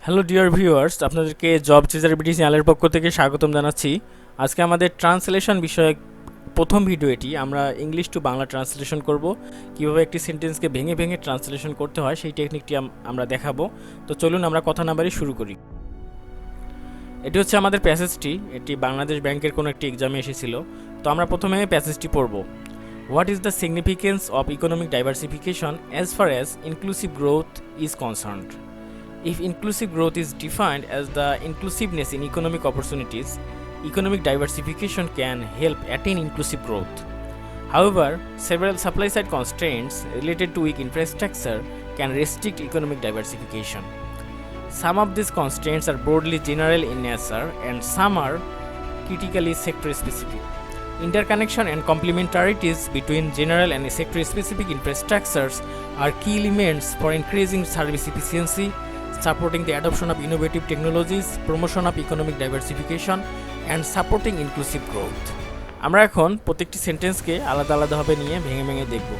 Hello dear viewers, আপনাদেরকে job chaser বিটি চ্যানেলের পক্ষ থেকে স্বাগতম জানাচ্ছি। আজকে আমাদের ট্রান্সলেশন বিষয়ক প্রথম ভিডিও এটি। আমরা ইংলিশ টু বাংলা ট্রান্সলেশন করব। কিভাবে একটি সেন্টেন্সকে ভেঙে ভেঙে ট্রান্সলেশন করতে হয় সেই টেকনিকটি আমরা দেখাবো। তো চলুন আমরা কথা না বাড়িয়ে শুরু করি। এটি হচ্ছে আমাদের প্যাসেজটি। এটি বাংলাদেশ ব্যাংকের কোনো একটি এক্সামে এসেছিল। তো আমরা প্রথমে প্যাসেজটি পড়ব। What is the significance of economic diversification as far as inclusive growth is concerned? If inclusive growth is defined as the inclusiveness in economic opportunities, economic diversification can help attain inclusive growth. However, several supply-side constraints related to weak infrastructure can restrict economic diversification. Some of these constraints are broadly general in nature and some are critically sector-specific. Interconnection and complementarities between general and sector-specific infrastructures are key elements for increasing service efficiency, supporting the adoption of innovative technologies, promotion of economic diversification, and supporting inclusive growth. আমরা এখন প্রত্যেকটি সেন্টেন্সকে আলাদা আলাদাভাবে নিয়ে ভেঙে ভেঙে দেখব।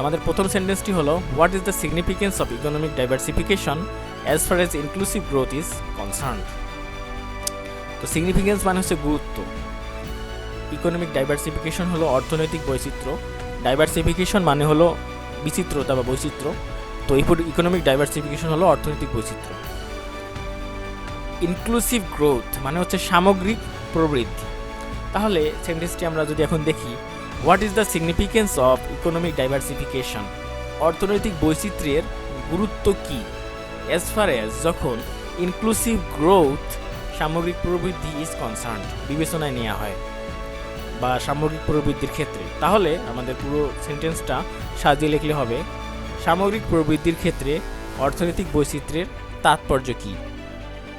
আমাদের প্রথম সেন্টেন্সটি হলো what is the significance of economic diversification as far as inclusive growth is concerned. তো সিগনিফিকেন্স মানে হচ্ছে গুরুত্ব। ইকোনমিক ডাইভার্সিফিকেশন হলো অর্থনৈতিক বৈচিত্র্য, ডাইভার্সিফিকেশন মানে হলো বিচিত্রতা বা বৈচিত্র্য। তো ইকোনমিক ডাইভার্সিফিকেশন হলো অর্থনৈতিক বৈচিত্র্য। ইনক্লুসিভ গ্রোথ মানে হচ্ছে সামগ্রিক প্রবৃদ্ধি। তাহলে সেন্টেন্সটি আমরা যদি এখন দেখি, what is the significance of economic diversification, অর্থনৈতিক বৈচিত্র্যের গুরুত্ব কী অ্যাজ ফার অ্যাজ যখন ইনক্লুসিভ গ্রোথ সামগ্রিক প্রবৃদ্ধি ইজ কনসার্নড বিবেচনায় নেওয়া হয় বা সামগ্রিক প্রবৃদ্ধির ক্ষেত্রে। তাহলে আমাদের পুরো সেন্টেন্সটা সাজিয়ে লিখলে হবে, সামগ্রিক প্রবৃদ্ধির ক্ষেত্রে অর্থনৈতিক বৈচিত্র্যের তাৎপর্য কী।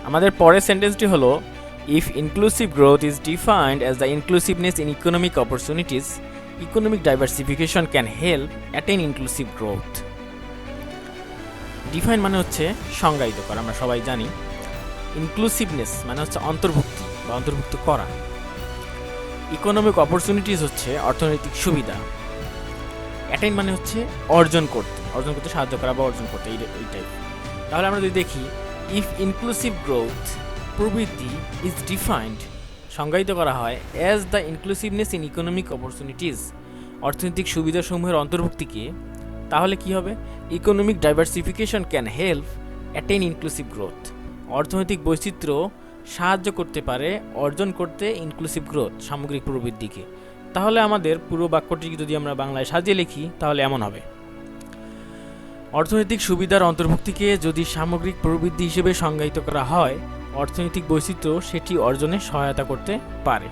আমাদের পরের সেন্টেন্সটি হলো if inclusive growth is defined as the inclusiveness in economic opportunities, economic diversification can help attain inclusive growth. Define মানে হচ্ছে সংজ্ঞায়িত করা, আমরা সবাই জানি। ইনক্লুসিভনেস মানে হচ্ছে অন্তর্ভুক্তি বা অন্তর্ভুক্ত করা। ইকোনমিক অপরচুনিটিস হচ্ছে অর্থনৈতিক সুবিধা। অ্যাটেইন মানে হচ্ছে অর্জন করতে সাহায্য করা বা অর্জন করতে, এইটাই। তাহলে আমরা যদি দেখি, ইফ ইনক্লুসিভ গ্রোথ প্রবৃদ্ধি ইজ ডিফাইন্ড সংজ্ঞায়িত করা হয় as the inclusiveness in economic opportunities অর্থনৈতিক সুবিধাসমূহের অন্তর্ভুক্তিকে, তাহলে কি হবে, economic diversification can help attain inclusive growth, অর্থনৈতিক বৈচিত্র্য সাহায্য করতে পারে অর্জন করতে ইনক্লুসিভ গ্রোথ সামগ্রিক প্রবৃদ্ধিকে। তাহলে আমাদের পুরো বাক্যটি যদি আমরা বাংলায় সাজিয়ে লিখি তাহলে এমন হবে, অর্থনৈতিক সুবিধার অন্তর্ভুক্তিকে যদি সামগ্রিক প্রবৃদ্ধি হিসেবে সংজ্ঞায়িত করা হয়, অর্থনৈতিক বৈচিত্র্য সেটি অর্জনে সহায়তা করতে পারে।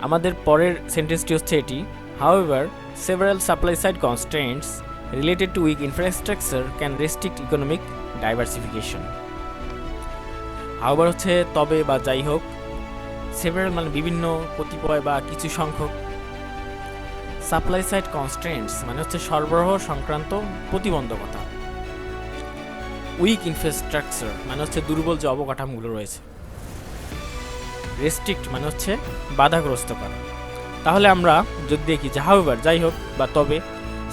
আমাদের পরের সেন্টেন্সটি হচ্ছে এটি, however several supply side constraints related to weak infrastructure can restrict economic diversification. However হচ্ছে তবে বা যাই হোক, সেভারাল মানে বিভিন্ন, কতিপয় বা কিছু সংখ্যক, সাপ্লাই সাইড কনস্ট্রেন্টস মানে হচ্ছে সরবরাহ সংক্রান্ত প্রতিবন্ধকতা, উইক ইনফ্রাস্ট্রাকচার মানে হচ্ছে দুর্বল যে অবকাঠামোগুলো রয়েছে, রেস্ট্রিক্ট মানে হচ্ছে বাধাগ্রস্ত করা। তাহলে আমরা যদি দেখি যে হাউএভার যাই হোক বা তবে,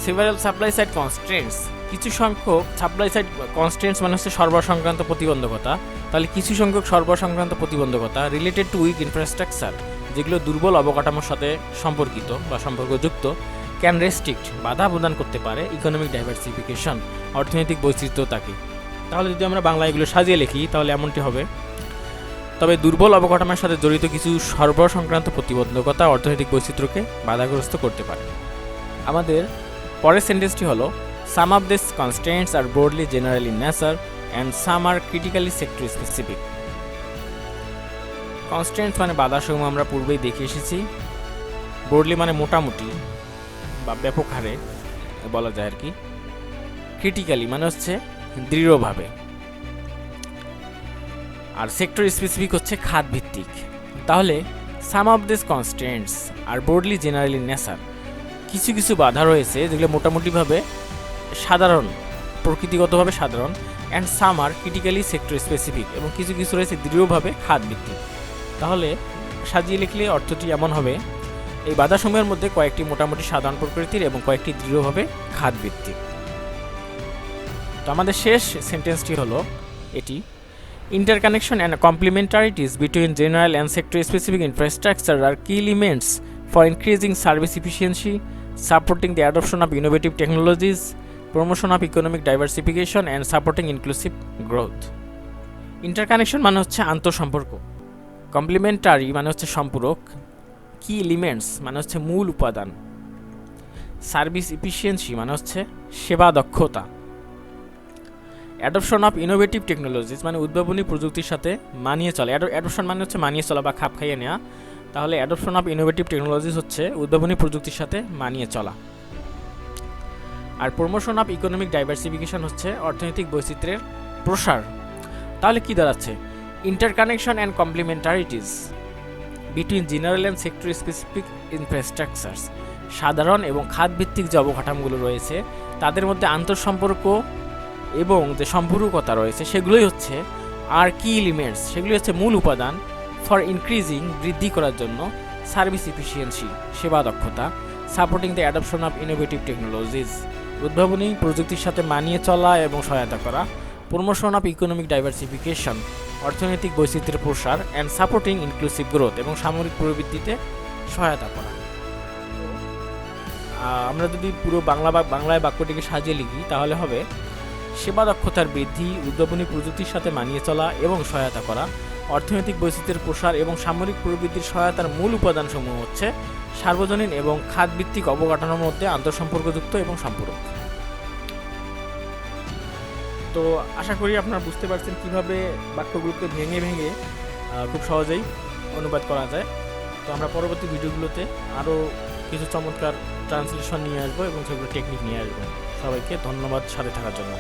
সেভারাল সাপ্লাই সাইড কনস্ট্রেন্টস কিছু সংখ্যক, সাপ্লাই সাইড কনস্ট্রেন্টস মানে হচ্ছে সরবরাহ সংক্রান্ত প্রতিবন্ধকতা, তাহলে কিছু সংখ্যক সরবরাহ সংক্রান্ত প্রতিবন্ধকতা রিলেটেড টু উইক ইনফ্রাস্ট্রাকচার যেগুলো দুর্বল অবকাঠামোর সাথে সম্পর্কিত বা সম্পর্কযুক্ত, ক্যান রেস্ট্রিক্ট বাধা প্রদান করতে পারে ইকোনমিক ডাইভার্সিফিকেশন অর্থনৈতিক বৈচিত্র্যতাকে। তাহলে যদি আমরা বাংলা এগুলো সাজিয়ে লিখি তাহলে এমনটি হবে, তবে দুর্বল অবকাঠামোর সাথে জড়িত কিছু সরবরাহ সংক্রান্ত প্রতিবন্ধকতা অর্থনৈতিক বৈচিত্র্যকে বাধাগ্রস্ত করতে পারে। আমাদের পরের সেন্টেন্সটি হলো some of these constraints are broadly general in nature and some are critically sector specific. Constraints মানে বাধাসমূহ আমরা পূর্বেই দেখে এসেছি। ব্রডলি মানে মোটামুটি বা ব্যাপক হারে বলা যায় আর কি। ক্রিটিক্যালি মানে হচ্ছে দৃঢ়ভাবে। আর সেক্টর স্পেসিফিক হচ্ছে খাত ভিত্তিক। তাহলে some of this constraints are broadly general in nature, কিছু কিছু বাধা রয়েছে যেগুলো মোটামুটিভাবে সাধারণ, প্রকৃতিগতভাবে সাধারণ, and some are critically sector specific, এবং কিছু কিছু রয়েছে দৃঢ়ভাবে খাত ভিত্তিক। তাহলে সাজিয়ে লিখলে অর্থটি এমন হবে, এই বাধাসমূহের মধ্যে কয়েকটি মোটামুটি সাধারণ প্রকৃতির এবং কয়েকটি দৃঢ়ভাবে খাত ভিত্তিক। তো আমাদের শেষ সেন্টেন্সটি হলো এটি: interconnection and complementarities between general and sector specific infrastructure are key elements for increasing service efficiency, supporting the adoption of innovative technologies, promotion of economic diversification and supporting inclusive growth. Interconnection মানে হচ্ছে আন্তঃসম্পর্ক, complimentary মানে হচ্ছে সম্পূরক, কি elements মানে হচ্ছে মূল উপাদান, সার্ভিস ইফিসিয়েন্সি মানে হচ্ছে সেবা দক্ষতা, অ্যাডপশন অফ ইনোভেটিভ টেকনোলজিস মানে উদ্ভাবনী প্রযুক্তির সাথে মানিয়ে চলা। অ্যাডপশন মানে হচ্ছে মানিয়ে চলা বা খাপ খাইয়ে নেওয়া, তাহলে অ্যাডপশন অফ ইনোভেটিভ টেকনোলজিস হচ্ছে উদ্ভাবনী প্রযুক্তির সাথে মানিয়ে চলা। আর প্রমোশন অফ ইকোনমিক ডাইভার্সিফিকেশন হচ্ছে অর্থনৈতিক বৈচিত্র্যের প্রসার। তাহলে কি দাঁড়াচ্ছে? Interconnection and complementarities between general and sector specific infrastructures, সাধারণ এবং খাতভিত্তিক যে অবকাঠামোগুলো রয়েছে তাদের মধ্যে আন্তঃসম্পর্ক এবং যে সম্পূরকতা রয়েছে সেগুলোই হচ্ছে আর কি এলিমেন্টস, সেগুলি হচ্ছে মূল উপাদান ফর ইনক্রিজিং বৃদ্ধি করার জন্য সার্ভিস ইফিসিয়েন্সি সেবা দক্ষতা, supporting the adoption of innovative technologies উদ্ভাবনী প্রযুক্তির সাথে মানিয়ে চলা এবং সহায়তা করা, প্রমোশন অফ ইকোনমিক ডাইভার্সিফিকেশন অর্থনৈতিক বৈচিত্র্যের প্রসার, অ্যান্ড সাপোর্টিং ইনক্লুসিভ গ্রোথ এবং সামরিক প্রবৃদ্ধিতে সহায়তা করা। আমরা যদি পুরো বাংলায় বাক্যটিকে সাজিয়ে লিখি তাহলে হবে: সেবা দক্ষতার বৃদ্ধি, উদ্ভাবনী প্রযুক্তির সাথে মানিয়ে চলা এবং সহায়তা করা, অর্থনৈতিক বৈচিত্র্যের প্রসার এবং সামরিক প্রবৃদ্ধির সহায়তার মূল উপাদানসমূহ হচ্ছে সার্বজনীন এবং খাতভিত্তিক অবকাঠামোর মধ্যে আন্তঃসম্পর্কযুক্ত এবং সম্পূরক। তো আশা করি আপনারা বুঝতে পারছেন কিভাবে বাক্যগুলোকে ভেঙে ভেঙে খুব সহজেই অনুবাদ করা যায়। তো আমরা পরবর্তী ভিডিওগুলোতে আরও কিছু চমৎকার ট্রান্সলেশন নিয়ে আসবো এবং সেগুলো টেকনিক নিয়ে আসবো। সবাইকে ধন্যবাদ সাথে থাকার জন্য।